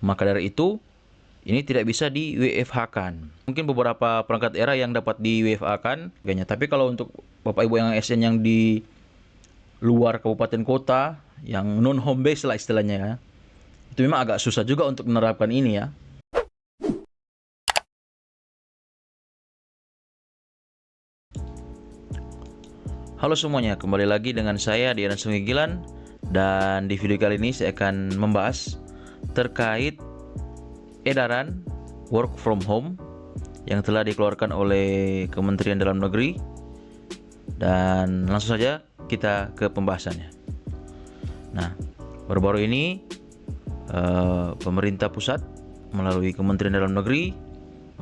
Maka dari itu, ini tidak bisa di WFH-kan. Mungkin beberapa perangkat daerah yang dapat di WFH-kan, kayaknya. Tapi kalau untuk Bapak Ibu yang ASN yang di luar kabupaten kota, yang non home base lah istilahnya ya, itu memang agak susah juga untuk menerapkan ini ya. Halo semuanya, kembali lagi dengan saya Diana Sungigilan, dan di video kali ini saya akan membahas terkait edaran work from home yang telah dikeluarkan oleh Kementerian Dalam Negeri. Dan langsung saja kita ke pembahasannya. Nah, baru-baru ini pemerintah pusat melalui Kementerian Dalam Negeri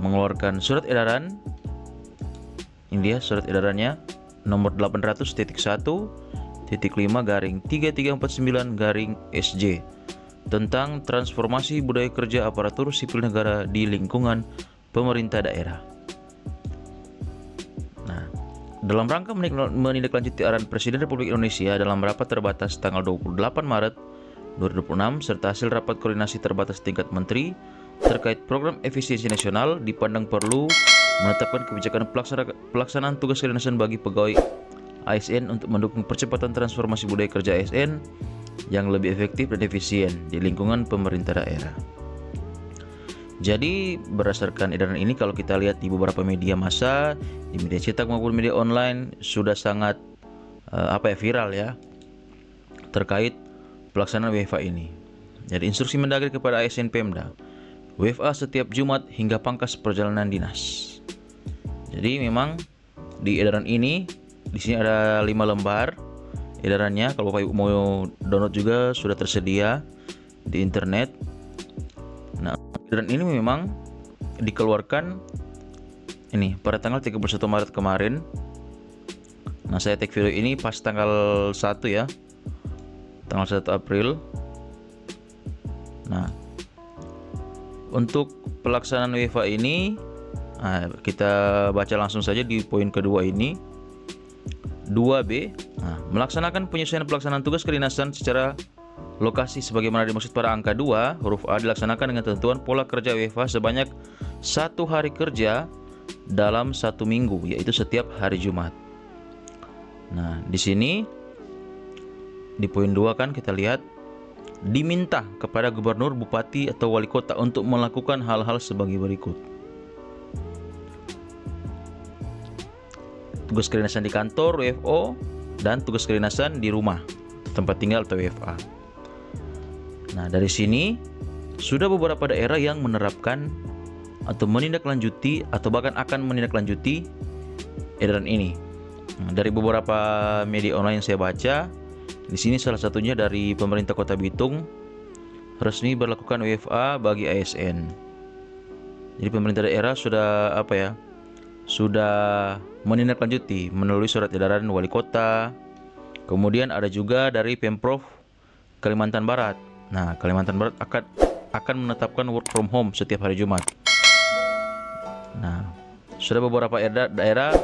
mengeluarkan surat edaran. Ini dia surat edarannya, nomor 800.1.5/3349/SJ tentang transformasi budaya kerja aparatur sipil negara di lingkungan pemerintah daerah. Nah, dalam rangka menindaklanjuti arahan Presiden Republik Indonesia dalam rapat terbatas tanggal 28 Maret 2026 serta hasil rapat koordinasi terbatas tingkat menteri terkait program efisiensi nasional, dipandang perlu menetapkan kebijakan pelaksanaan tugas kedinasan bagi pegawai ASN untuk mendukung percepatan transformasi budaya kerja ASN yang lebih efektif dan efisien di lingkungan pemerintah daerah. Jadi berdasarkan edaran ini, kalau kita lihat di beberapa media massa, di media cetak maupun media online, sudah sangat viral ya terkait pelaksanaan WFH ini. Jadi instruksi Mendagri kepada ASN Pemda, WFH setiap Jumat hingga pangkas perjalanan dinas. Jadi memang di edaran ini, di sini ada 5 lembar edarannya. Kalau Bapak Ibu mau download juga sudah tersedia di internet. Nah, edaran ini memang dikeluarkan ini pada tanggal 31 Maret kemarin. Nah, saya take video ini pas tanggal 1 ya. Tanggal 1 April. Nah, untuk pelaksanaan WFH ini, kita baca langsung saja di poin kedua ini. 2B, melaksanakan penyesuaian pelaksanaan tugas kedinasan secara lokasi sebagaimana dimaksud pada angka 2 huruf A dilaksanakan dengan ketentuan pola kerja WFH sebanyak 1 hari kerja dalam 1 minggu, yaitu setiap hari Jumat. Nah, di sini di poin 2 kan kita lihat diminta kepada gubernur, bupati atau wali kota untuk melakukan hal-hal sebagai berikut. Tugas kedinasan di kantor WFO dan tugas kedinasan di rumah tempat tinggal atau WFA. Nah, dari sini sudah beberapa daerah yang menerapkan atau menindaklanjuti atau bahkan akan menindaklanjuti edaran ini. Nah, dari beberapa media online yang saya baca, di sini salah satunya dari pemerintah Kota Bitung resmi berlakukan WFA bagi ASN. Jadi pemerintah daerah sudah sudah menindaklanjuti melalui surat edaran wali kota. Kemudian ada juga dari Pemprov Kalimantan Barat. Nah, Kalimantan Barat akan menetapkan work from home setiap hari Jumat. Nah, sudah beberapa daerah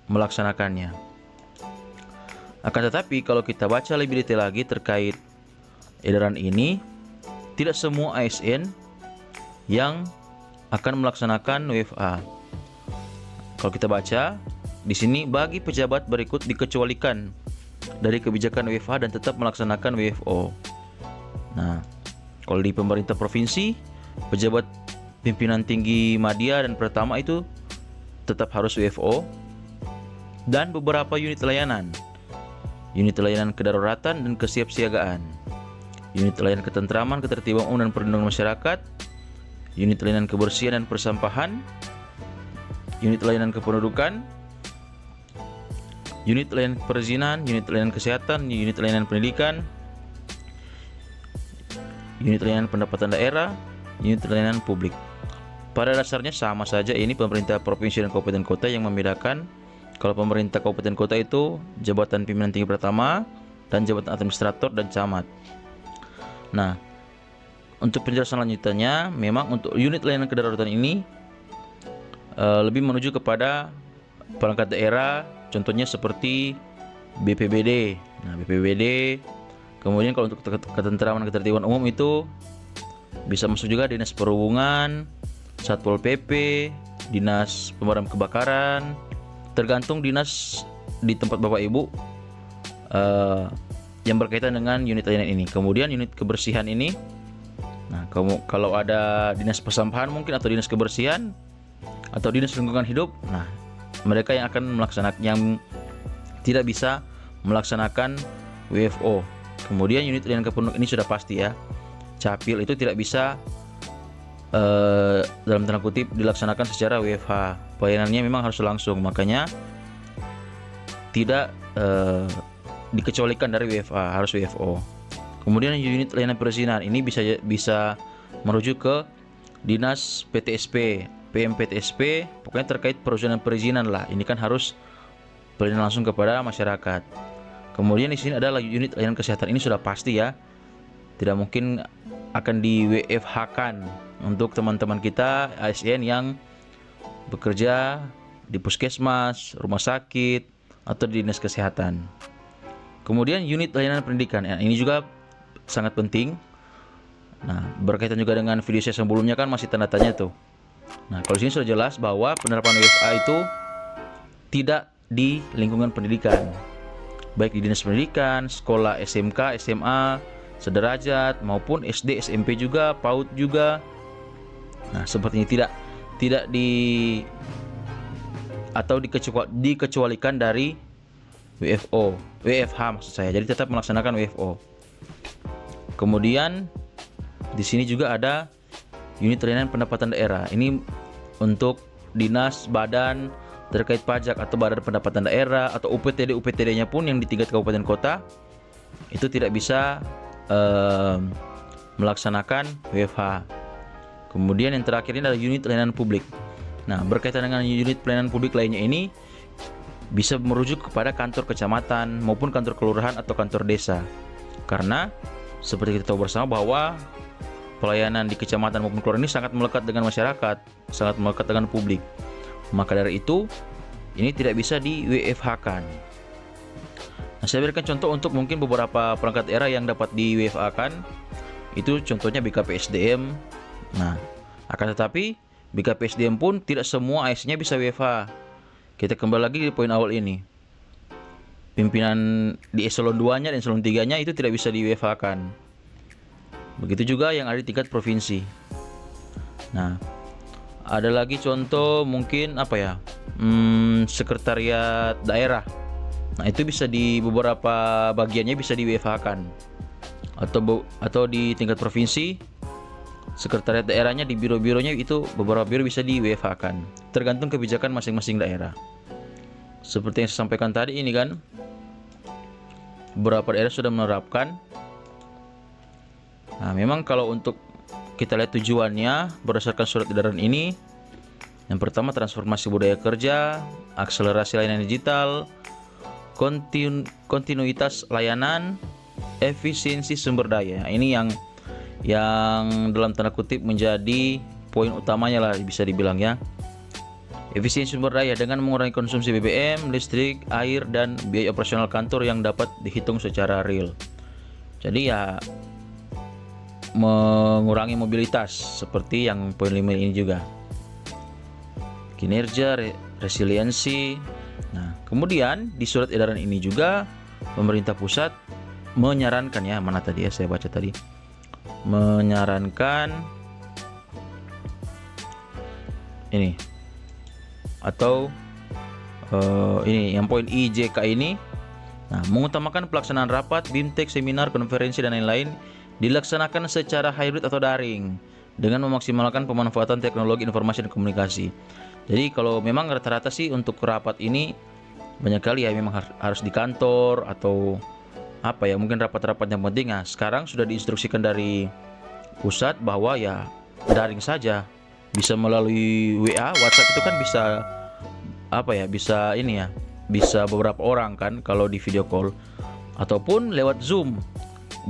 melaksanakannya. Akan tetapi kalau kita baca lebih detail lagi terkait edaran ini, tidak semua ASN yang akan melaksanakan WFA. Kalau kita baca di sini, bagi pejabat berikut dikecualikan dari kebijakan WFH dan tetap melaksanakan WFO. Nah, kalau di pemerintah provinsi, pejabat pimpinan tinggi madya dan pertama itu tetap harus WFO, dan beberapa unit layanan kedaruratan dan kesiapsiagaan, unit layanan ketentraman, ketertiban umum dan perlindungan masyarakat, unit layanan kebersihan dan persampahan, unit layanan kependudukan, unit layanan perizinan, unit layanan kesehatan, unit layanan pendidikan, unit layanan pendapatan daerah, unit layanan publik. Pada dasarnya sama saja, ini pemerintah provinsi dan kabupaten kota. Yang membedakan, kalau pemerintah kabupaten kota itu jabatan pimpinan tinggi pertama dan jabatan administrator dan camat. Nah, untuk penjelasan lanjutannya, memang untuk unit layanan kedaruratan ini lebih menuju kepada perangkat daerah, contohnya seperti BPBD. Nah, BPBD. Kemudian kalau untuk ketentraman ketertiban umum itu Bisa masuk juga Dinas Perhubungan, Satpol PP, Dinas Pemadam Kebakaran, tergantung dinas di tempat Bapak Ibu yang berkaitan dengan unit layanan ini. Kemudian unit kebersihan ini, nah kalau ada dinas persampahan mungkin, atau dinas kebersihan, atau dinas lingkungan hidup, nah mereka yang akan melaksanakan, yang tidak bisa melaksanakan WFO. Kemudian unit layanan kepenuh ini sudah pasti ya, Capil itu tidak bisa dalam tanda kutip dilaksanakan secara WFH. Pelayanannya memang harus langsung, makanya tidak dikecualikan dari WFA, harus WFO. Kemudian unit layanan perizinan ini bisa merujuk ke Dinas PTSP, PMPTSP, pokoknya terkait perizinan lah. Ini kan harus pelayanan langsung kepada masyarakat. Kemudian di sini adalah unit layanan kesehatan, ini sudah pasti ya, tidak mungkin akan di WFH-kan untuk teman-teman kita ASN yang bekerja di puskesmas, rumah sakit, atau di dinas kesehatan. Kemudian unit layanan pendidikan, ya, ini juga sangat penting. Nah, berkaitan juga dengan video saya sebelumnya kan masih tanda tanya tuh. Nah, kalau di sini sudah jelas bahwa penerapan WFA itu tidak di lingkungan pendidikan, baik di dinas pendidikan, sekolah SMK, SMA, sederajat, maupun SD, SMP juga, PAUD juga. Nah, sepertinya tidak dikecualikan dari WFH maksud saya. Jadi tetap melaksanakan WFO. Kemudian di sini juga ada unit layanan pendapatan daerah. Ini untuk dinas, badan terkait pajak atau badan pendapatan daerah, atau UPTD-nya pun yang di tingkat kabupaten kota itu tidak bisa melaksanakan WFH. Kemudian yang terakhir ini adalah unit layanan publik. Nah, berkaitan dengan unit pelayanan publik lainnya ini bisa merujuk kepada kantor kecamatan maupun kantor kelurahan atau kantor desa. Karena seperti kita tahu bersama bahwa pelayanan di kecamatan maupun kelurahan ini sangat melekat dengan masyarakat, sangat melekat dengan publik. Maka dari itu, ini tidak bisa di WFH-kan. Nah, saya berikan contoh untuk mungkin beberapa perangkat daerah yang dapat di WFH-kan. Itu contohnya BKPSDM. Nah, akan tetapi BKPSDM pun tidak semua ASN-nya bisa WFH. Kita kembali lagi di poin awal ini. Pimpinan di eselon 2-nya dan eselon 3-nya itu tidak bisa di WFH-kan. Begitu juga yang ada di tingkat provinsi. Nah, ada lagi contoh mungkin sekretariat daerah. Nah, itu bisa di beberapa bagiannya bisa di WFH-kan. Atau di tingkat provinsi, sekretariat daerahnya di biro-bironya itu beberapa biro bisa di WFH-kan. Tergantung kebijakan masing-masing daerah. Seperti yang saya sampaikan tadi ini kan, beberapa daerah sudah menerapkan. Nah, memang kalau untuk kita lihat tujuannya berdasarkan surat edaran ini, yang pertama transformasi budaya kerja, akselerasi layanan digital, kontinuitas layanan, efisiensi sumber daya. Ini yang dalam tanda kutip menjadi poin utamanya lah bisa dibilang ya. Efisiensi sumber daya dengan mengurangi konsumsi BBM, listrik, air, dan biaya operasional kantor yang dapat dihitung secara real. Jadi ya mengurangi mobilitas seperti yang poin 5 ini juga. Kinerja, resiliensi. Nah, kemudian di surat edaran ini juga pemerintah pusat menyarankan ya, mana tadi ya saya baca tadi. Menyarankan ini atau ini yang poin IJK ini. Nah, mengutamakan pelaksanaan rapat, BIMTEK, seminar, konferensi dan lain-lain dilaksanakan secara hybrid atau daring dengan memaksimalkan pemanfaatan teknologi informasi dan komunikasi. Jadi kalau memang rata-rata sih untuk rapat ini banyak kali ya memang harus di kantor atau mungkin rapat-rapat yang penting. Nah, sekarang sudah diinstruksikan dari pusat bahwa ya daring saja, bisa melalui WA, WhatsApp itu kan bisa bisa beberapa orang kan kalau di video call, ataupun lewat Zoom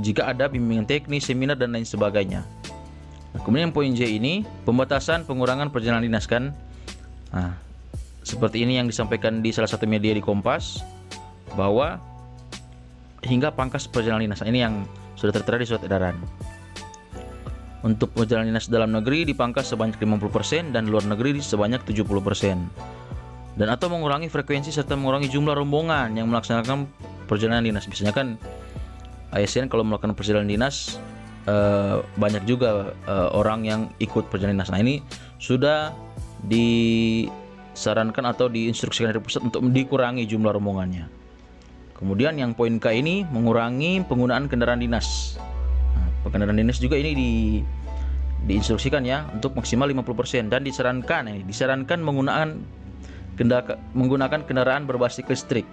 jika ada bimbingan teknis, seminar dan lain sebagainya. Nah, kemudian poin J ini pembatasan pengurangan perjalanan dinas kan. Nah, seperti ini yang disampaikan di salah satu media di Kompas bahwa hingga pangkas perjalanan dinas. Ini yang sudah tertera di surat edaran. Untuk perjalanan dinas dalam negeri dipangkas sebanyak 50% dan luar negeri sebanyak 70%. Dan atau mengurangi frekuensi serta mengurangi jumlah rombongan yang melaksanakan perjalanan dinas. Biasanya kan ASN kalau melakukan perjalanan dinas banyak juga orang yang ikut perjalanan dinas. Nah, ini sudah disarankan atau diinstruksikan dari pusat untuk dikurangi jumlah rombongannya. Kemudian yang poin K ini mengurangi penggunaan kendaraan dinas. Nah, kendaraan dinas juga ini diinstruksikan ya untuk maksimal 50% dan disarankan menggunakan kendaraan berbasis listrik.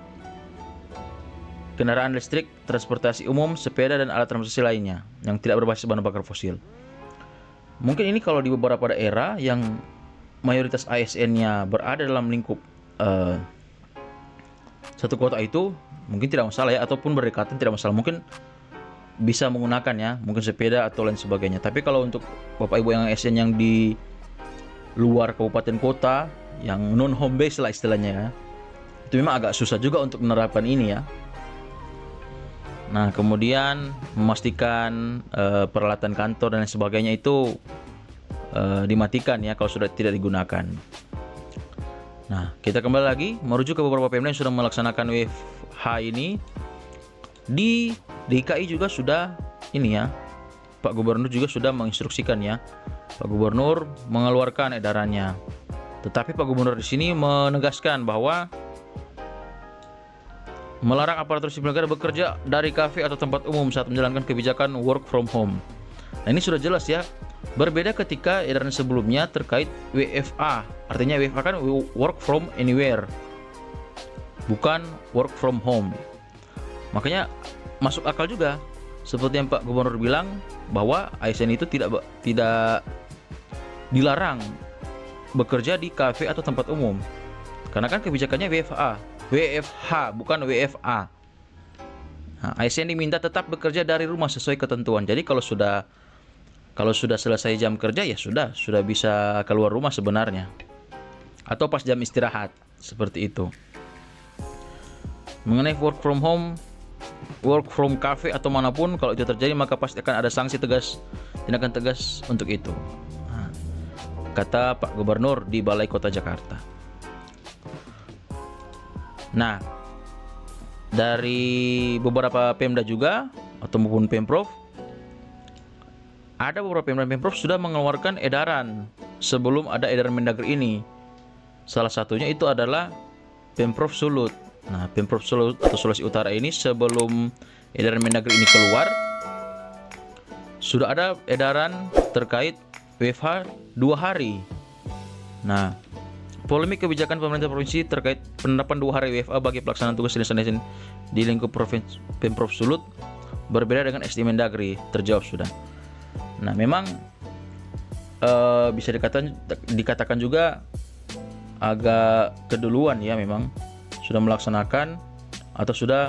Kendaraan listrik, transportasi umum, sepeda dan alat transportasi lainnya yang tidak berbasis bahan bakar fosil. Mungkin ini kalau di beberapa daerah yang mayoritas ASN-nya berada dalam lingkup satu kota itu mungkin tidak masalah ya, ataupun berdekatan tidak masalah, mungkin bisa menggunakan ya, mungkin sepeda atau lain sebagainya. Tapi kalau untuk Bapak Ibu yang ASN yang di luar kabupaten kota, yang non home base lah istilahnya ya, itu memang agak susah juga untuk menerapkan ini ya. Nah, kemudian memastikan peralatan kantor dan lain sebagainya itu dimatikan ya kalau sudah tidak digunakan. Nah, kita kembali lagi merujuk ke beberapa Pemda yang sudah melaksanakan WFH ini. Di DKI juga sudah ini ya, Pak Gubernur juga sudah menginstruksikan ya. Pak Gubernur mengeluarkan edarannya. Tetapi Pak Gubernur di sini menegaskan bahwa melarang aparatur sipil negara bekerja dari kafe atau tempat umum saat menjalankan kebijakan work from home. Nah, ini sudah jelas ya. Berbeda ketika edaran sebelumnya terkait WFA. Artinya WFA kan work from anywhere, bukan work from home. Makanya masuk akal juga seperti yang Pak Gubernur bilang bahwa ASN itu tidak dilarang bekerja di kafe atau tempat umum. Karena kan kebijakannya WFH bukan WFA. Nah, ASN diminta tetap bekerja dari rumah sesuai ketentuan. Jadi kalau sudah selesai jam kerja ya sudah bisa keluar rumah sebenarnya. Atau pas jam istirahat, seperti itu. Mengenai work from home, work from cafe atau manapun, kalau itu terjadi maka pasti akan ada sanksi tegas, tindakan tegas untuk itu. Nah, kata Pak Gubernur di Balai Kota Jakarta. Nah, dari beberapa Pemda juga atau maupun Pemprov, ada beberapa Pemda dan Pemprov sudah mengeluarkan edaran sebelum ada edaran Mendagri ini. Salah satunya itu adalah Pemprov Sulut. Nah, Pemprov Sulut atau Sulawesi Utara ini sebelum edaran Mendagri ini keluar, sudah ada edaran terkait WFH 2 hari. Nah, polemik kebijakan pemerintah provinsi terkait penerapan 2 hari WFA bagi pelaksanaan tugas dinas di lingkup Pemprov Sulut berbeda dengan SD Mendagri terjawab sudah. Nah, memang bisa dikatakan juga agak keduluan ya, memang sudah melaksanakan atau sudah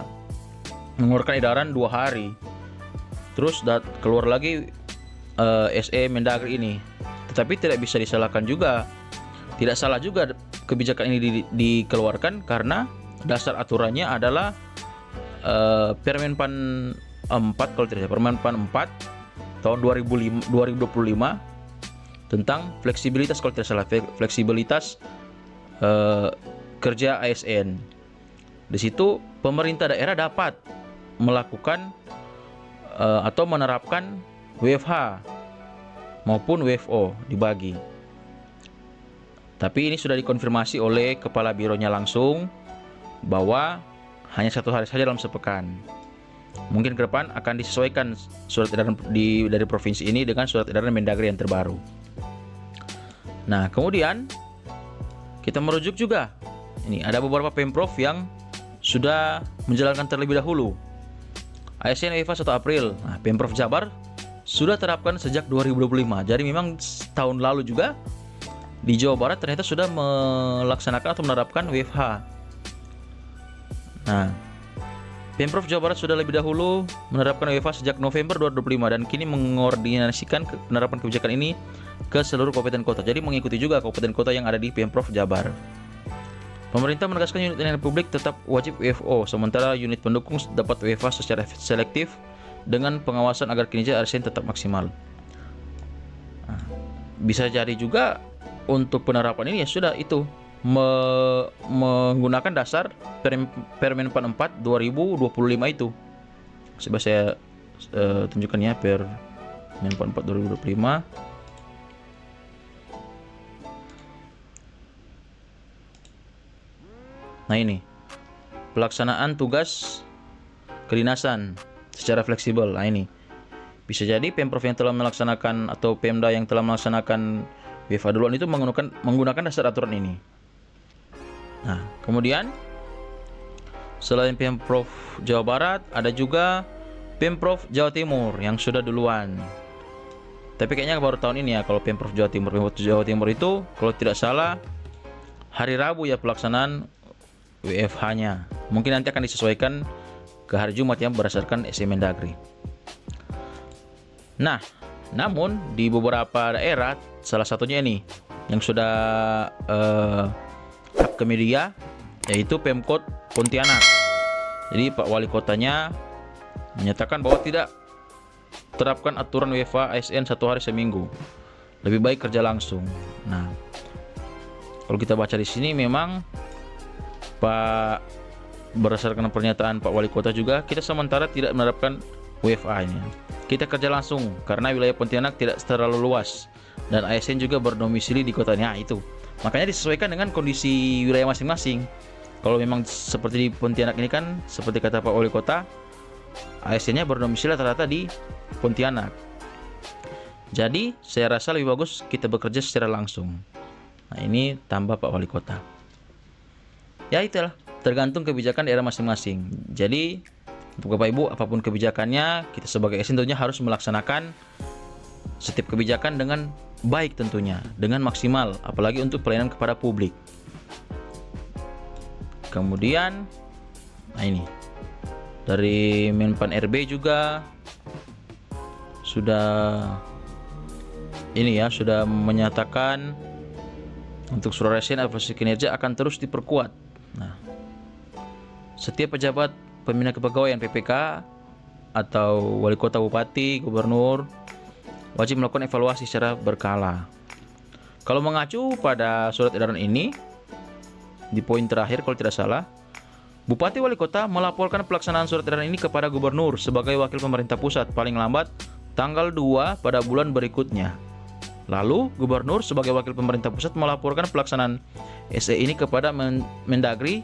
mengeluarkan edaran 2 hari. Terus keluar lagi SE Mendagri ini. Tetapi tidak bisa disalahkan juga. Tidak salah juga kebijakan ini dikeluarkan karena dasar aturannya adalah Permenpan 4 kalau tidak salah, Permenpan 4 tahun 2025 tentang fleksibilitas kalau tidak salah, fleksibilitas kerja ASN. Di situ pemerintah daerah dapat melakukan atau menerapkan WFH maupun WFO dibagi. Tapi ini sudah dikonfirmasi oleh kepala bironya langsung bahwa hanya 1 hari saja dalam sepekan. Mungkin ke depan akan disesuaikan surat edaran dari provinsi ini dengan surat edaran Mendagri yang terbaru. Nah, kemudian kita merujuk juga. Ini ada beberapa Pemprov yang sudah menjalankan terlebih dahulu ASN WFH 1 April. Nah, Pemprov Jabar sudah terapkan sejak 2025. Jadi memang tahun lalu juga di Jawa Barat ternyata sudah melaksanakan atau menerapkan WFH. Nah, Pemprov Jawa Barat sudah lebih dahulu menerapkan WFH sejak November 2025 dan kini mengordinasikan penerapan kebijakan ini ke seluruh kabupaten kota. Jadi mengikuti juga kabupaten kota yang ada di Pemprov Jabar. Pemerintah menegaskan unit layanan publik tetap wajib WFO, sementara unit pendukung dapat WFH secara selektif dengan pengawasan agar kinerja ASN tetap maksimal. Nah, bisa jadi juga untuk penerapan ini ya sudah itu menggunakan dasar Permen 44 2025 itu. Coba saya tunjukkan ya, Permen 44 2025. Nah ini, pelaksanaan tugas kedinasan secara fleksibel. Nah ini, bisa jadi Pemprov yang telah melaksanakan atau Pemda yang telah melaksanakan WFH duluan itu menggunakan dasar aturan ini. Nah, kemudian selain Pemprov Jawa Barat, ada juga Pemprov Jawa Timur yang sudah duluan. Tapi kayaknya baru tahun ini ya kalau Pemprov Jawa Timur. Pemprov Jawa Timur itu kalau tidak salah hari Rabu ya pelaksanaan WFH-nya. Mungkin nanti akan disesuaikan ke hari Jumat ya berdasarkan SE Mendagri. Nah, namun di beberapa daerah, salah satunya ini yang sudah up ke media, yaitu Pemkot Pontianak. Jadi Pak Wali Kotanya menyatakan bahwa tidak terapkan aturan WFH ASN 1 hari seminggu. Lebih baik kerja langsung. Nah, kalau kita baca di sini memang berdasarkan pernyataan Pak Wali Kota juga, kita sementara tidak menerapkan WFH-nya. Kita kerja langsung karena wilayah Pontianak tidak terlalu luas dan ASN juga berdomisili di kotanya itu. Makanya disesuaikan dengan kondisi wilayah masing-masing. Kalau memang seperti di Pontianak ini kan, seperti kata Pak Wali Kota, ASN-nya berdomisili rata-rata di Pontianak. Jadi saya rasa lebih bagus kita bekerja secara langsung. Nah ini tambah Pak Wali Kota. Ya itulah, tergantung kebijakan daerah masing-masing. Jadi untuk Bapak Ibu, apapun kebijakannya, kita sebagai ASN tentunya harus melaksanakan setiap kebijakan dengan baik tentunya, dengan maksimal, apalagi untuk pelayanan kepada publik. Kemudian, nah ini dari Menpan RB juga sudah menyatakan untuk seluruh ASN evaluasi kinerja akan terus diperkuat. Nah, setiap pejabat pembina kepegawaian PPK atau wali kota, bupati, gubernur wajib melakukan evaluasi secara berkala. Kalau mengacu pada surat edaran ini, di poin terakhir kalau tidak salah, bupati wali kota melaporkan pelaksanaan surat edaran ini kepada gubernur sebagai wakil pemerintah pusat paling lambat tanggal 2 pada bulan berikutnya. Lalu gubernur sebagai wakil pemerintah pusat melaporkan pelaksanaan SE ini kepada Mendagri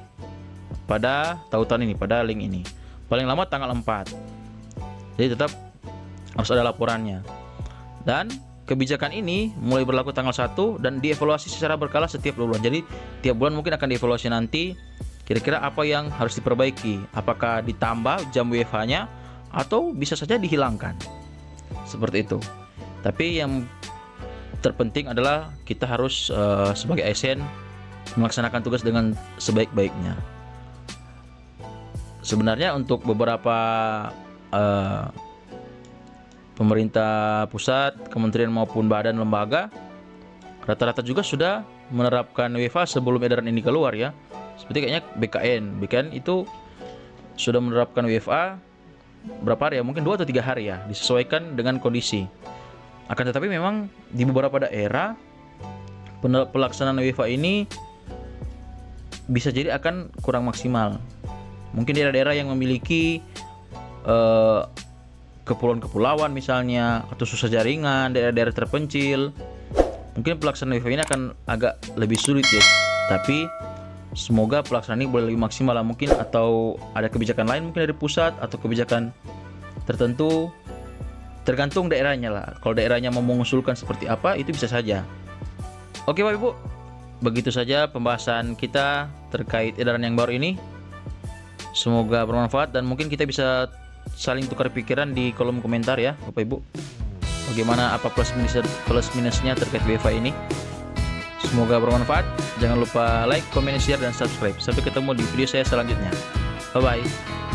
pada tautan ini, pada link ini, paling lama tanggal 4. Jadi tetap harus ada laporannya. Dan kebijakan ini mulai berlaku tanggal 1 dan dievaluasi secara berkala setiap bulan. Jadi tiap bulan mungkin akan dievaluasi nanti kira-kira apa yang harus diperbaiki, apakah ditambah jam WFH-nya atau bisa saja dihilangkan. Seperti itu. Tapi yang terpenting adalah kita harus sebagai ASN melaksanakan tugas dengan sebaik-baiknya. Sebenarnya untuk beberapa pemerintah pusat, kementerian maupun badan lembaga rata-rata juga sudah menerapkan WFH sebelum edaran ini keluar ya. Seperti kayaknya BKN itu sudah menerapkan WFH berapa hari ya? Mungkin 2 atau 3 hari ya, disesuaikan dengan kondisi. Akan tetapi memang di beberapa daerah pelaksanaan WFH ini bisa jadi akan kurang maksimal. Mungkin daerah-daerah yang memiliki kepulauan-kepulauan misalnya, atau susah jaringan, daerah-daerah terpencil, mungkin pelaksanaan WFH ini akan agak lebih sulit ya. Tapi semoga pelaksanaan ini boleh lebih maksimal lah mungkin, atau ada kebijakan lain mungkin dari pusat atau kebijakan tertentu, tergantung daerahnya lah. Kalau daerahnya mau mengusulkan seperti apa, itu bisa saja. Oke Bapak Ibu, begitu saja pembahasan kita terkait edaran yang baru ini. Semoga bermanfaat dan mungkin kita bisa saling tukar pikiran di kolom komentar ya Bapak Ibu. Bagaimana, apa plus minusnya terkait WFH ini. Semoga bermanfaat. Jangan lupa like, comment, share, dan subscribe. Sampai ketemu di video saya selanjutnya. Bye bye.